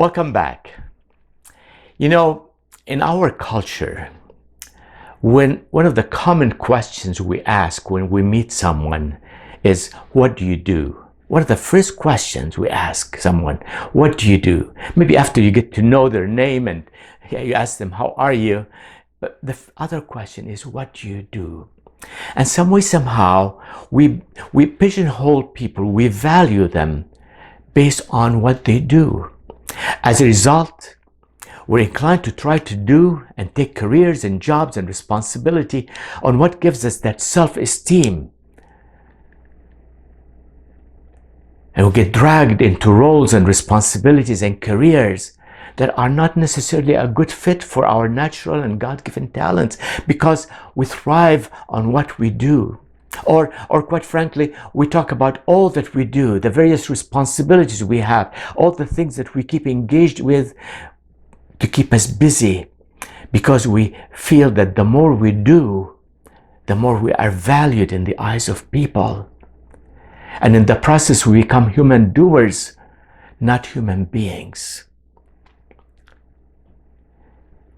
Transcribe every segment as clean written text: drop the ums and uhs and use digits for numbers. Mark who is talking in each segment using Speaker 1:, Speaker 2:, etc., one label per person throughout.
Speaker 1: Welcome back. You know, in our culture, one of the common questions we ask when we meet someone is, what do you do? One of the first questions we ask someone, what do you do? Maybe after you get to know their name and you ask them, how are you? But the other question is, what do you do? And some way, somehow, we pigeonhole people, we value them based on what they do. As a result, we're inclined to try to do and take careers and jobs and responsibility on what gives us that self-esteem. And we get dragged into roles and responsibilities and careers that are not necessarily a good fit for our natural and God-given talents, because we thrive on what we do. Or quite frankly, we talk about all that we do, the various responsibilities we have, all the things that we keep engaged with to keep us busy, because we feel that the more we do, the more we are valued in the eyes of people. And in the process, we become human doers, not human beings.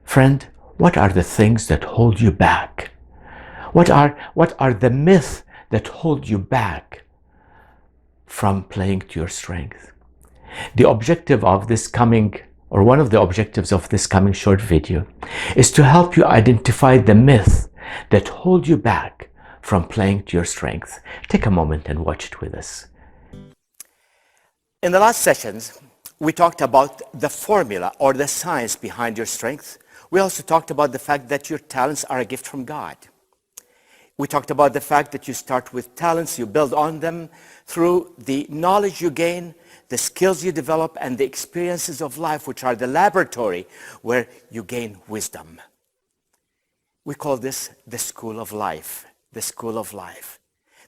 Speaker 1: Friend, what are the things that hold you back? What are the myths that hold you back from playing to your strength? The objective of this coming, or one of the objectives of this coming short video, is to help you identify the myths that hold you back from playing to your strength. Take a moment and watch it with us.
Speaker 2: In the last sessions, we talked about the formula or the science behind your strength. We also talked about the fact that your talents are a gift from God. We talked about the fact that you start with talents, you build on them through the knowledge you gain, the skills you develop, and the experiences of life, which are the laboratory where you gain wisdom. We call this the school of life, the school of life.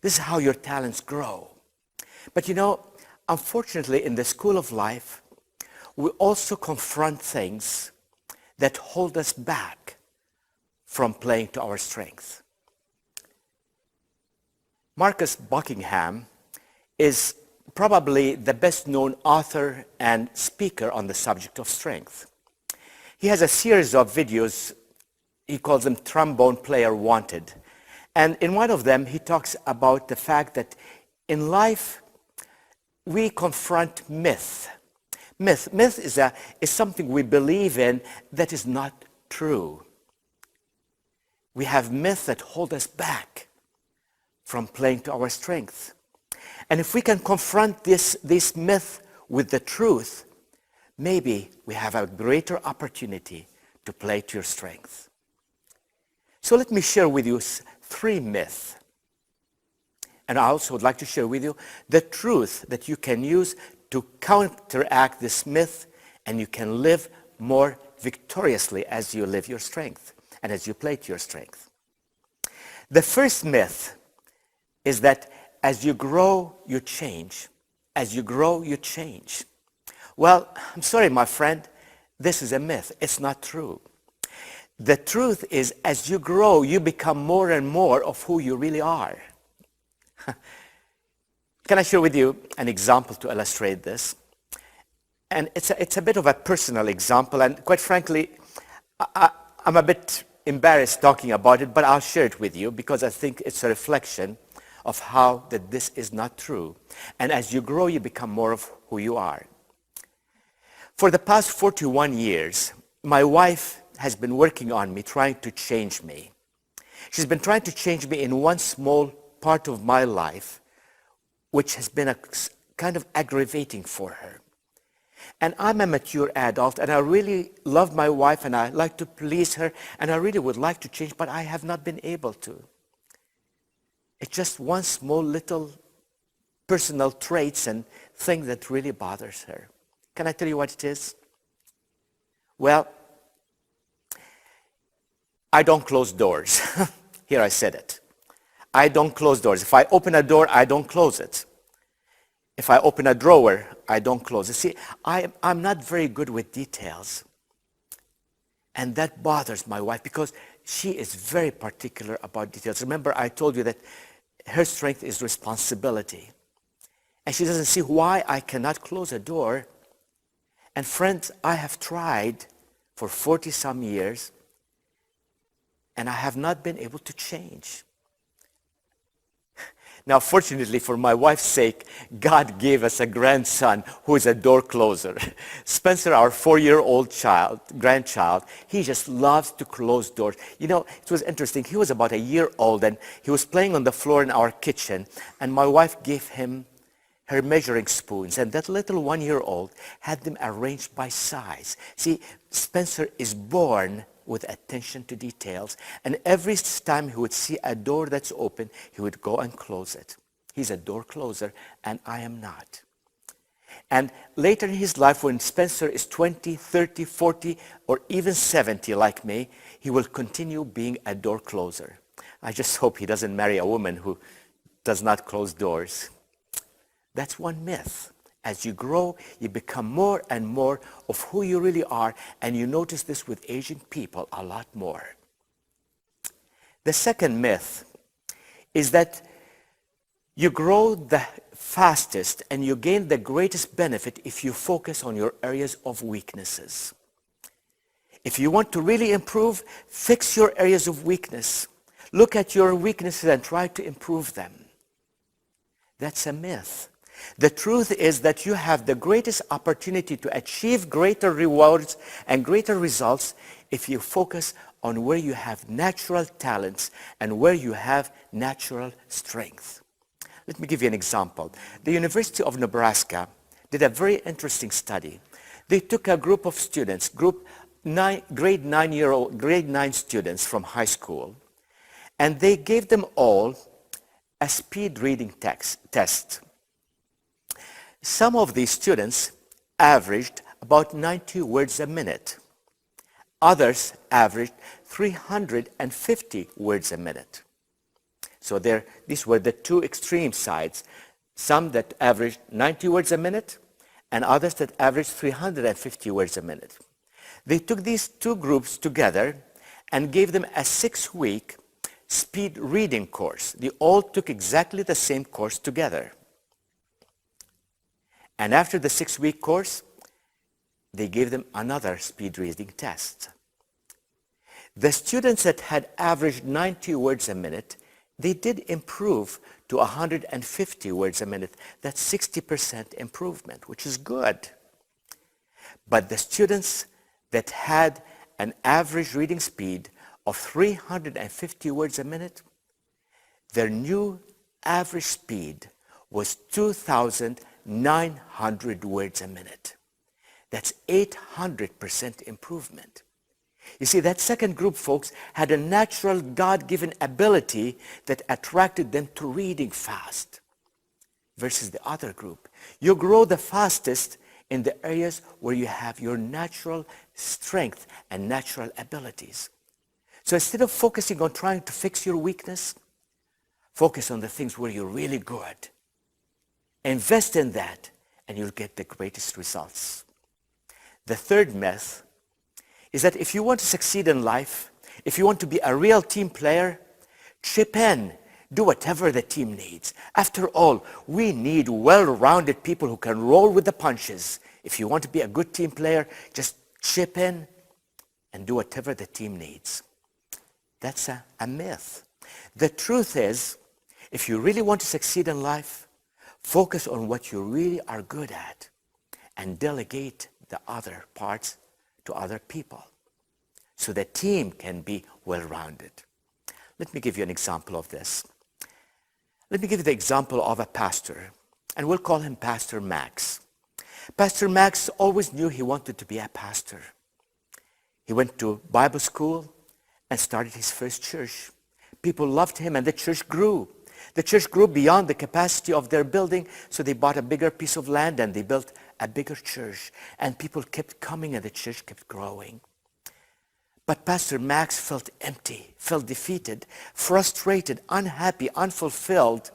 Speaker 2: This is how your talents grow. But you know, unfortunately, in the school of life, we also confront things that hold us back from playing to our strength. Marcus Buckingham is probably the best known author and speaker on the subject of strength. He has a series of videos, he calls them Trombone Player Wanted. And in one of them, he talks about the fact that in life, we confront myth. Myth is something we believe in that is not true. We have myths that hold us back from playing to our strength. And if we can confront this myth with the truth, maybe we have a greater opportunity to play to your strength. So let me share with you 3 myths. And I also would like to share with you the truth that you can use to counteract this myth, and you can live more victoriously as you live your strength and as you play to your strength. The first myth is that as you grow, you change. As you grow, you change. Well, I'm sorry, my friend, this is a myth. It's not true. The truth is, as you grow, you become more and more of who you really are. Can I share with you an example to illustrate this? And it's a bit of a personal example, and quite frankly, I'm a bit embarrassed talking about it, but I'll share it with you because I think it's a reflection of how that this is not true. And as you grow, you become more of who you are. For the past 41 years, my wife has been working on me, trying to change me. She's been trying to change me in one small part of my life, which has been a kind of aggravating for her. And I'm a mature adult, and I really love my wife, and I like to please her, and I really would like to change, but I have not been able to. It's just one small little personal traits and thing that really bothers her. Can I tell you what it is? Well, I don't close doors. Here I said it. I don't close doors. If I open a door, I don't close it. If I open a drawer, I don't close it. See, I'm not very good with details. And that bothers my wife because she is very particular about details. Remember, I told you that her strength is responsibility. And she doesn't see why I cannot close a door And friends, I have tried for 40 some years, and I have not been able to change. Now, fortunately, for my wife's sake, God gave us a grandson who is a door closer. Spencer, our 4-year-old grandchild, he just loves to close doors. You know, it was interesting. He was about a year old, and he was playing on the floor in our kitchen, and my wife gave him her measuring spoons, and that little 1-year-old had them arranged by size. See, Spencer is born with attention to details, and every time he would see a door that's open, he would go and close it. He's a door closer, and I am not. And later in his life, when Spencer is 20, 30, 40, or even 70 like me, he will continue being a door closer. I just hope he doesn't marry a woman who does not close doors. That's one myth. As you grow, you become more and more of who you really are, and you notice this with aging people a lot more. The second myth is that you grow the fastest and you gain the greatest benefit if you focus on your areas of weaknesses. If you want to really improve, fix your areas of weakness. Look at your weaknesses and try to improve them. That's a myth. The truth is that you have the greatest opportunity to achieve greater rewards and greater results if you focus on where you have natural talents and where you have natural strength. Let me give you an example. The University of Nebraska did a very interesting study. They took a group of students, grade 9 students from high school, and they gave them all a speed reading test. Some of these students averaged about 90 words a minute. Others averaged 350 words a minute. So these were the two extreme sides. Some that averaged 90 words a minute, and others that averaged 350 words a minute. They took these two groups together and gave them a 6-week speed reading course. They all took exactly the same course together. And after the 6-week course, they gave them another speed reading test. The students that had averaged 90 words a minute, they did improve to 150 words a minute. That's 60% improvement, which is good. But the students that had an average reading speed of 350 words a minute, their new average speed was 2,900 words a minute. That's 800% improvement. You see, that second group, folks, had a natural God-given ability that attracted them to reading fast versus the other group. You grow the fastest in the areas where you have your natural strength and natural abilities. So instead of focusing on trying to fix your weakness, focus on the things where you're really good. Invest in that, and you'll get the greatest results. The third myth is that if you want to succeed in life, if you want to be a real team player, chip in. Do whatever the team needs. After all, we need well-rounded people who can roll with the punches. If you want to be a good team player, just chip in and do whatever the team needs. That's a myth. The truth is, if you really want to succeed in life, focus on what you really are good at and delegate the other parts to other people so the team can be well-rounded. Let me give you an example of this. Let me give you the example of a pastor, and we'll call him Pastor Max. Pastor Max always knew he wanted to be a pastor. He went to Bible school and started his first church. People loved him, and the church grew. The church grew beyond the capacity of their building, so they bought a bigger piece of land and they built a bigger church. And people kept coming and the church kept growing. But Pastor Max felt empty, felt defeated, frustrated, unhappy, unfulfilled,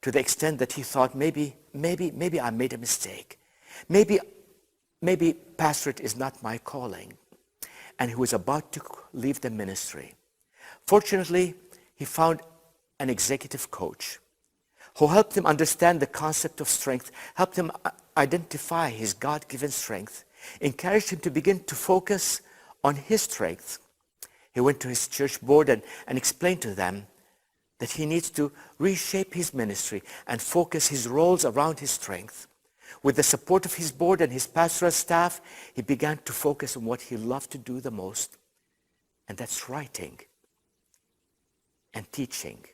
Speaker 2: to the extent that he thought, maybe I made a mistake. Maybe pastorate is not my calling. And he was about to leave the ministry. Fortunately, he found an executive coach who helped him understand the concept of strength, helped him identify his God-given strength, encouraged him to begin to focus on his strength. He went to his church board and explained to them that he needs to reshape his ministry and focus his roles around his strength. With the support of his board and his pastoral staff, he began to focus on what he loved to do the most, and that's writing and teaching.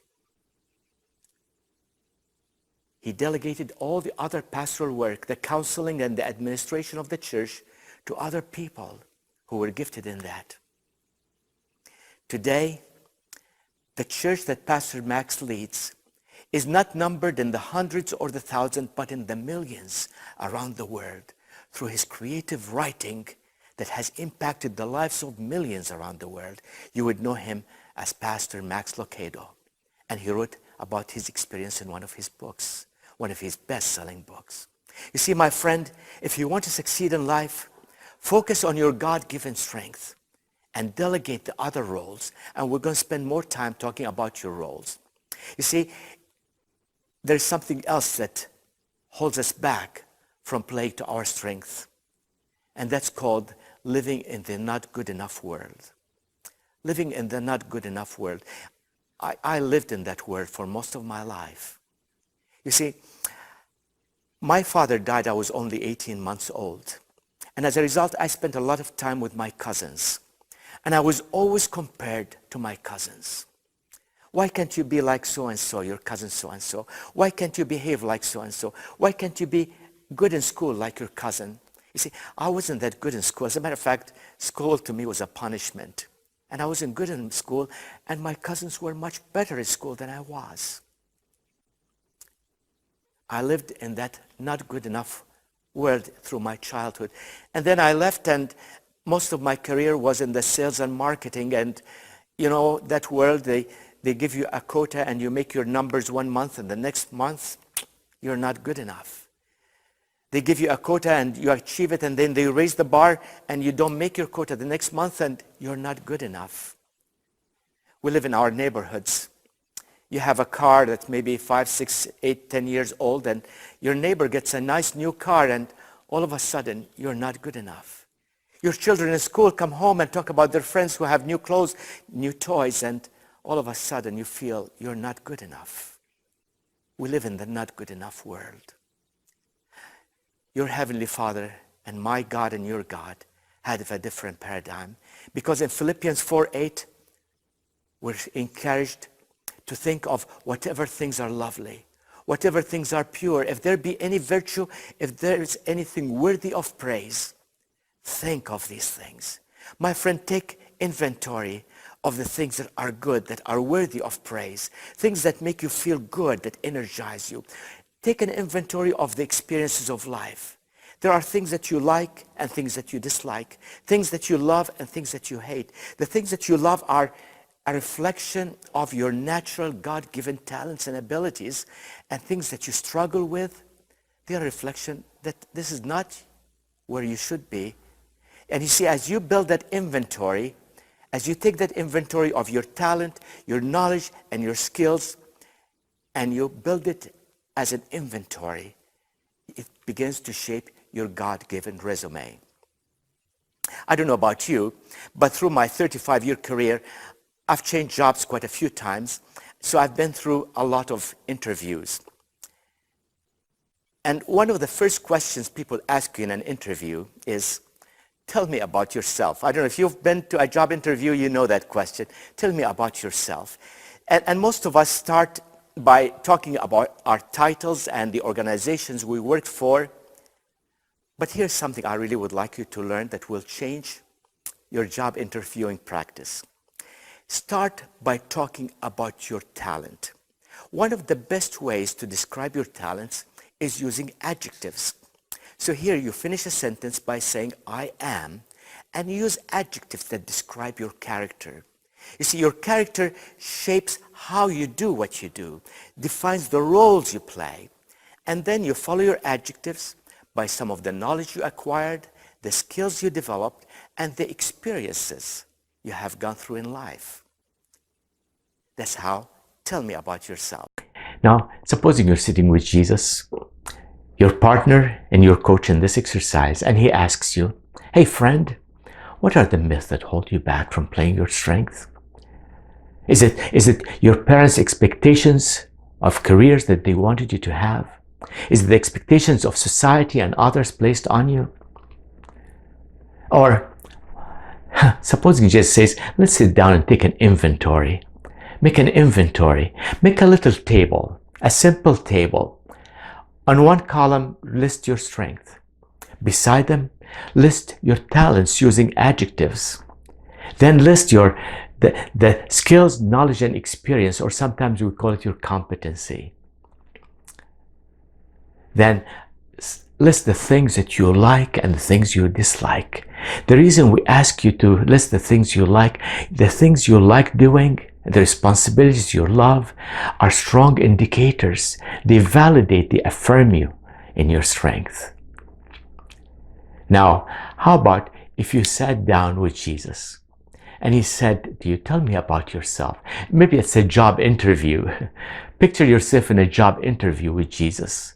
Speaker 2: He delegated all the other pastoral work, the counseling and the administration of the church, to other people who were gifted in that. Today, the church that Pastor Max leads is not numbered in the hundreds or the thousands, but in the millions around the world through his creative writing that has impacted the lives of millions around the world. You would know him as Pastor Max Lucado, and he wrote about his experience in one of his books, one of his best-selling books. You see, my friend, if you want to succeed in life, focus on your God-given strength and delegate the other roles. And we're going to spend more time talking about your roles. You see, there's something else that holds us back from playing to our strength. And that's called living in the not good enough world. Living in the not good enough world. I lived in that world for most of my life. You see, my father died, I was only 18 months old. And as a result, I spent a lot of time with my cousins. And I was always compared to my cousins. Why can't you be like so-and-so, your cousin so-and-so? Why can't you behave like so-and-so? Why can't you be good in school like your cousin? You see, I wasn't that good in school. As a matter of fact, school to me was a punishment. And I wasn't good in school, and my cousins were much better in school than I was. I lived in that not good enough world through my childhood. And then I left, and most of my career was in the sales and marketing. And you know, that world, they give you a quota and you make your numbers one month, and the next month, you're not good enough. They give you a quota and you achieve it, and then they raise the bar and you don't make your quota the next month, and you're not good enough. We live in our neighborhoods. You have a car that's maybe 5, 6, 8, 10 years old, and your neighbor gets a nice new car, and all of a sudden, you're not good enough. Your children in school come home and talk about their friends who have new clothes, new toys, and all of a sudden you feel you're not good enough. We live in the not good enough world. Your Heavenly Father and my God and your God had a different paradigm, because in Philippians 4:8, we're encouraged to think of whatever things are lovely, whatever things are pure, if there be any virtue, if there is anything worthy of praise, think of these things. My friend, take inventory of the things that are good, that are worthy of praise, things that make you feel good, that energize you. Take an inventory of the experiences of life. There are things that you like and things that you dislike, things that you love and things that you hate. The things that you love are a reflection of your natural God-given talents and abilities, and things that you struggle with, they are a reflection that this is not where you should be. And you see, as you build that inventory, as you take that inventory of your talent, your knowledge, and your skills, and you build it as an inventory, it begins to shape your God-given resume. I don't know about you, but through my 35-year career, I've changed jobs quite a few times, so I've been through a lot of interviews. And one of the first questions people ask you in an interview is, tell me about yourself. I don't know if you've been to a job interview, you know that question. Tell me about yourself. And most of us start by talking about our titles and the organizations we worked for. But here's something I really would like you to learn that will change your job interviewing practice. Start by talking about your talent. One of the best ways to describe your talents is using adjectives. So here you finish a sentence by saying, I am, and use adjectives that describe your character. You see, your character shapes how you do what you do, defines the roles you play, and then you follow your adjectives by some of the knowledge you acquired, the skills you developed, and the experiences you have gone through in life. That's how. Tell me about yourself.
Speaker 1: Now, supposing you're sitting with Jesus, your partner and your coach in this exercise, and he asks you, hey friend, what are the myths that hold you back from playing your strength? Is it your parents' expectations of careers that they wanted you to have? Is it the expectations of society and others placed on you? Or supposing Jesus says, let's sit down and take an inventory. Make an inventory. Make a little table, a simple table. On one column, list your strength. Beside them, list your talents using adjectives. Then list the skills, knowledge, and experience, or sometimes we call it your competency. Then list the things that you like and the things you dislike. The reason we ask you to list the things you like doing, the responsibilities you love, are strong indicators. They validate, they affirm you in your strength. Now, how about if you sat down with Jesus and he said to you, tell me about yourself. Maybe it's a job interview. Picture yourself in a job interview with Jesus.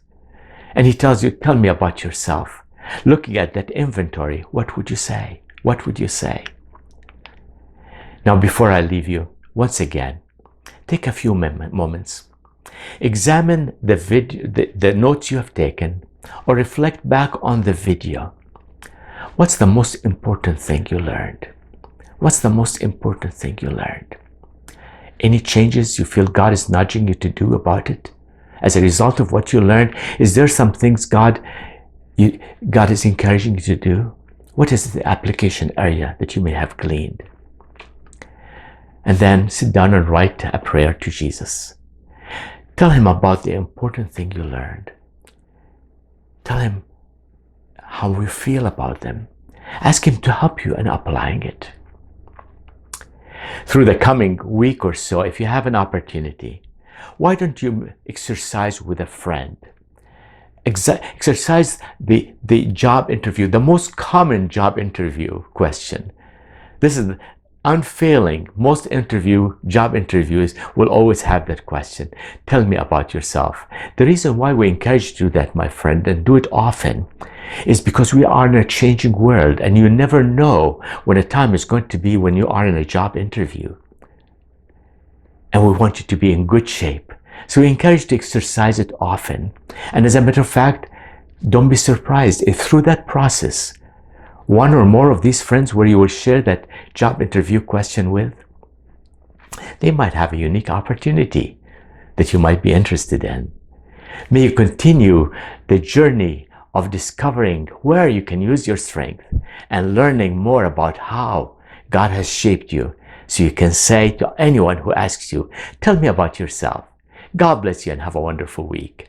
Speaker 1: And he tells you, tell me about yourself. Looking at that inventory, what would you say? What would you say? Now, before I leave you, once again, take a few moments. Examine the video, the notes you have taken, or reflect back on the video. What's the most important thing you learned? What's the most important thing you learned? Any changes you feel God is nudging you to do about it? As a result of what you learned, is there some things God is encouraging you to do? What is the application area that you may have gleaned? And then sit down and write a prayer to Jesus. Tell him about the important thing you learned. Tell him how you feel about them. Ask him to help you in applying it. Through the coming week or so, if you have an opportunity, why don't you exercise with a friend? Exercise the job interview, the most common job interview question. This is unfailing. Most job interviews will always have that question. Tell me about yourself. The reason why we encourage you to do that, my friend, and do it often, is because we are in a changing world, and you never know when a time is going to be when you are in a job interview. And we want you to be in good shape. So we encourage you to exercise it often. And as a matter of fact, don't be surprised if through that process, one or more of these friends where you will share that job interview question with, they might have a unique opportunity that you might be interested in. May you continue the journey of discovering where you can use your strength and learning more about how God has shaped you, so you can say to anyone who asks you, tell me about yourself. God bless you and have a wonderful week.